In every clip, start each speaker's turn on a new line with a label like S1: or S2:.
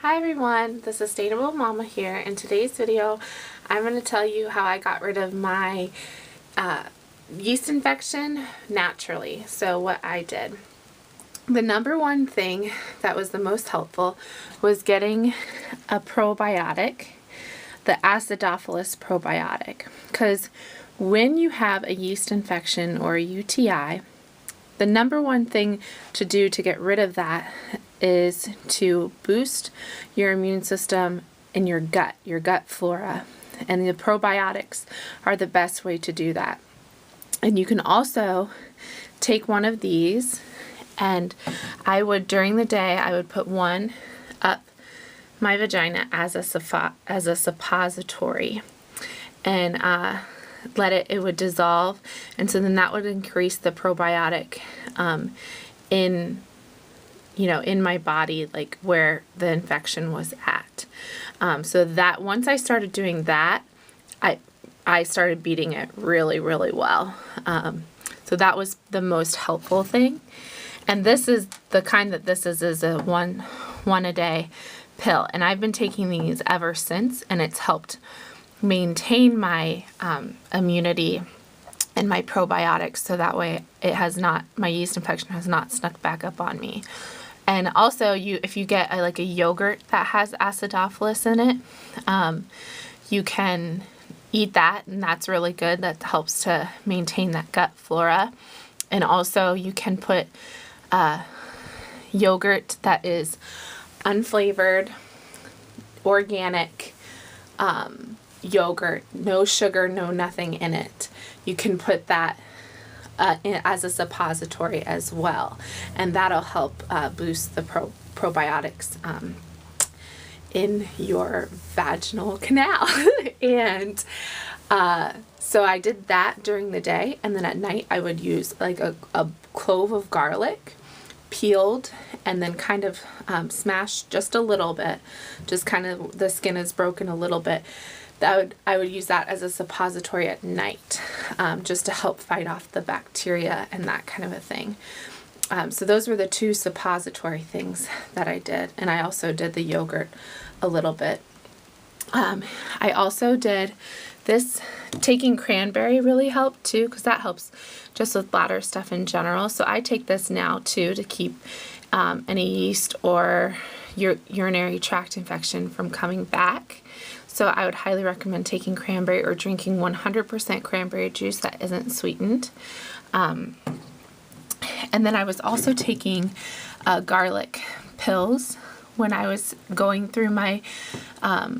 S1: Hi everyone, the Sustainable Mama here. In today's video, I'm going to tell you how I got rid of my yeast infection naturally. So what I did. The number one thing that was the most helpful was getting a probiotic, the acidophilus probiotic. Because when you have a yeast infection or a UTI, the number one thing to do to get rid of that is to boost your immune system in your gut flora. And the probiotics are the best way to do that. And you can also take one of these, and I would, during the day, I would put one up my vagina as a suppository, and it would dissolve, and so then that would increase the probiotic in my body, like where the infection was at. So that once I started doing that, I started beating it really, really well. So that was the most helpful thing. And this is the kind that this is a one a day pill. And I've been taking these ever since, and it's helped maintain my immunity and my probiotics, so that way my yeast infection has not snuck back up on me. And also, if you get a yogurt that has acidophilus in it, you can eat that, and that's really good. That helps to maintain that gut flora. And also, you can put yogurt that is unflavored, organic yogurt, no sugar, no nothing in it. You can put that as a suppository as well, and that'll help boost the probiotics in your vaginal canal. And so I did that during the day, and then at night I would use a clove of garlic, peeled, and then kind of smashed just a little bit, just kind of the skin is broken a little bit. I would use that as a suppository at night, just to help fight off the bacteria and that kind of a thing. So those were the two suppository things that I did. And I also did the yogurt a little bit. I also did this, taking cranberry really helped too, because that helps just with bladder stuff in general. So I take this now too to keep any yeast or urinary tract infection from coming back. So I would highly recommend taking cranberry or drinking 100% cranberry juice that isn't sweetened. And then I was also taking garlic pills when I was going through my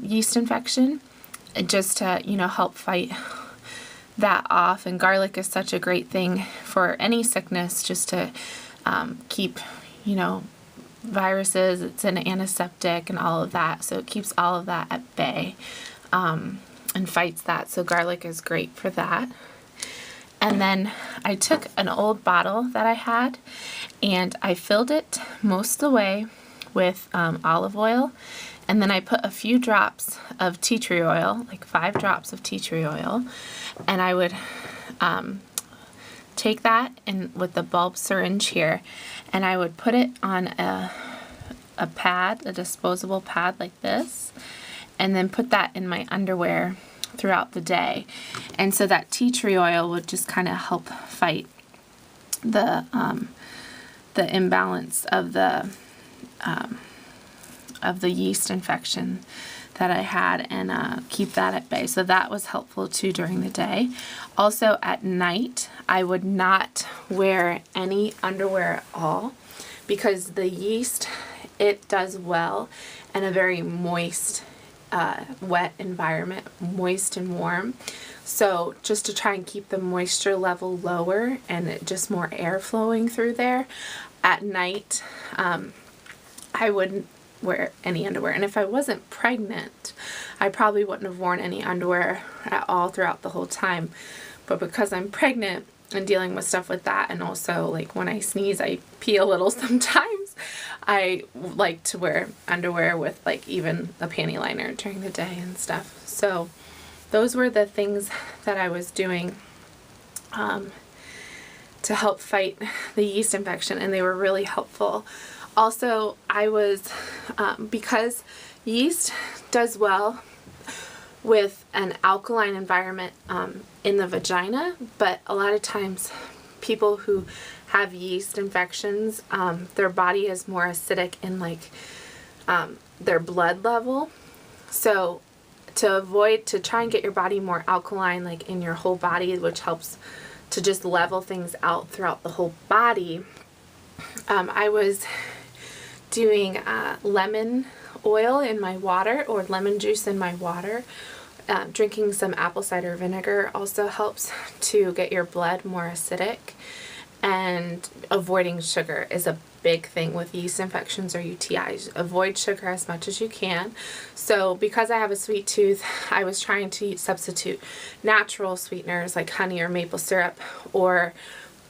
S1: yeast infection, just to help fight that off. And garlic is such a great thing for any sickness, just to keep viruses. It's an antiseptic and all of that, so it keeps all of that at bay and fights that. So garlic is great for that. And then I took an old bottle that I had, and I filled it most of the way with olive oil, and then I put a few drops of tea tree oil, like 5 drops of tea tree oil, and I would take that and with the bulb syringe here, and I would put it on a pad, a disposable pad like this, and then put that in my underwear throughout the day. And so that tea tree oil would just kind of help fight the imbalance of the yeast infection that I had, and keep that at bay. So that was helpful too during the day. Also at night, I would not wear any underwear at all, because the yeast, it does well in a very moist, wet environment, moist and warm. So just to try and keep the moisture level lower and just more air flowing through there, at night, I wouldn't wear any underwear. And if I wasn't pregnant, I probably wouldn't have worn any underwear at all throughout the whole time. But because I'm pregnant and dealing with stuff with that, and also when I sneeze I pee a little sometimes, I like to wear underwear with even a panty liner during the day and stuff. So those were the things that I was doing to help fight the yeast infection, and they were really helpful. Also, I was, because yeast does well with an alkaline environment in the vagina, but a lot of times people who have yeast infections, their body is more acidic in like their blood level. So to try and get your body more alkaline, like in your whole body, which helps to just level things out throughout the whole body, I was doing lemon oil in my water, or lemon juice in my water. Drinking some apple cider vinegar also helps to get your blood more acidic. And avoiding sugar is a big thing with yeast infections or UTIs. Avoid sugar as much as you can. So because I have a sweet tooth, I was trying to substitute natural sweeteners like honey or maple syrup, or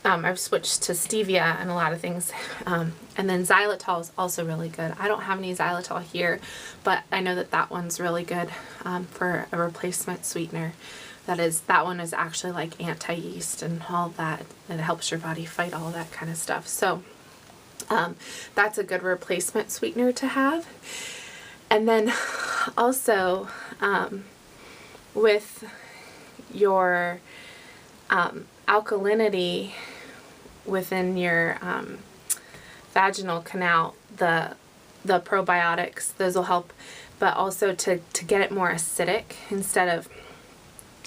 S1: I've switched to stevia and a lot of things. And then xylitol is also really good. I don't have any xylitol here, but I know that that one's really good for a replacement sweetener. That one is actually like anti-yeast and all that. It helps your body fight all that kind of stuff. So that's a good replacement sweetener to have. And then also with your alkalinity within your vaginal canal, the probiotics, those will help, but also to get it more acidic instead of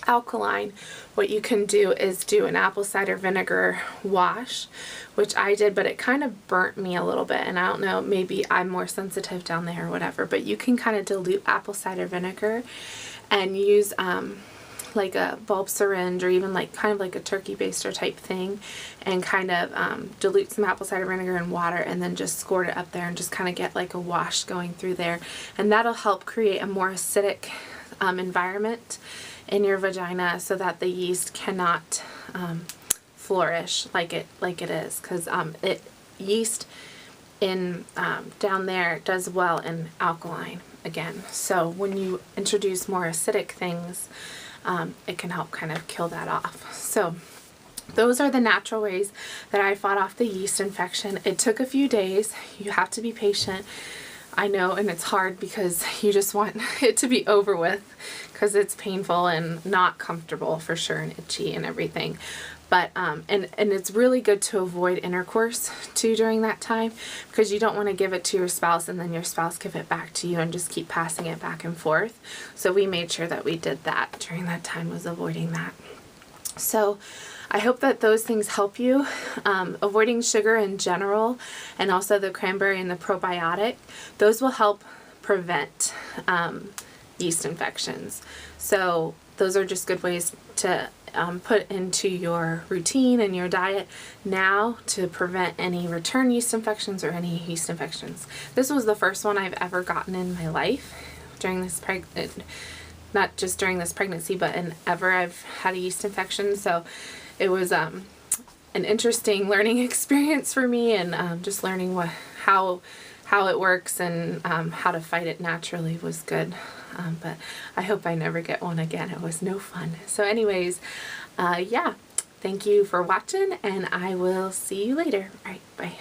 S1: alkaline. What you can do is do an apple cider vinegar wash, which I did, but it kind of burnt me a little bit, and I don't know, maybe I'm more sensitive down there or whatever, but you can kind of dilute apple cider vinegar and use like a bulb syringe, or even like kind of like a turkey baster type thing, and kind of dilute some apple cider vinegar in water, and then just squirt it up there and just kind of get like a wash going through there, and that'll help create a more acidic environment in your vagina so that the yeast cannot flourish like it is, because yeast in down there does well in alkaline again. So when you introduce more acidic things, it can help kind of kill that off. So those are the natural ways that I fought off the yeast infection. It took a few days. You have to be patient. I know, and it's hard because you just want it to be over with, because it's painful and not comfortable for sure, and itchy and everything. But and it's really good to avoid intercourse too during that time, because you don't want to give it to your spouse and then your spouse give it back to you and just keep passing it back and forth. So we made sure that we did that during that time, was avoiding that. So I hope that those things help you. Avoiding sugar in general, and also the cranberry and the probiotic, those will help prevent yeast infections. So those are just good ways to put into your routine and your diet now to prevent any return yeast infections or any yeast infections. This was the first one I've ever gotten in my life during this not just during this pregnancy, but ever I've had a yeast infection. So it was an interesting learning experience for me, and just learning how it works and how to fight it naturally was good. But I hope I never get one again. It was no fun. So anyways, yeah, thank you for watching, and I will see you later. All right, bye.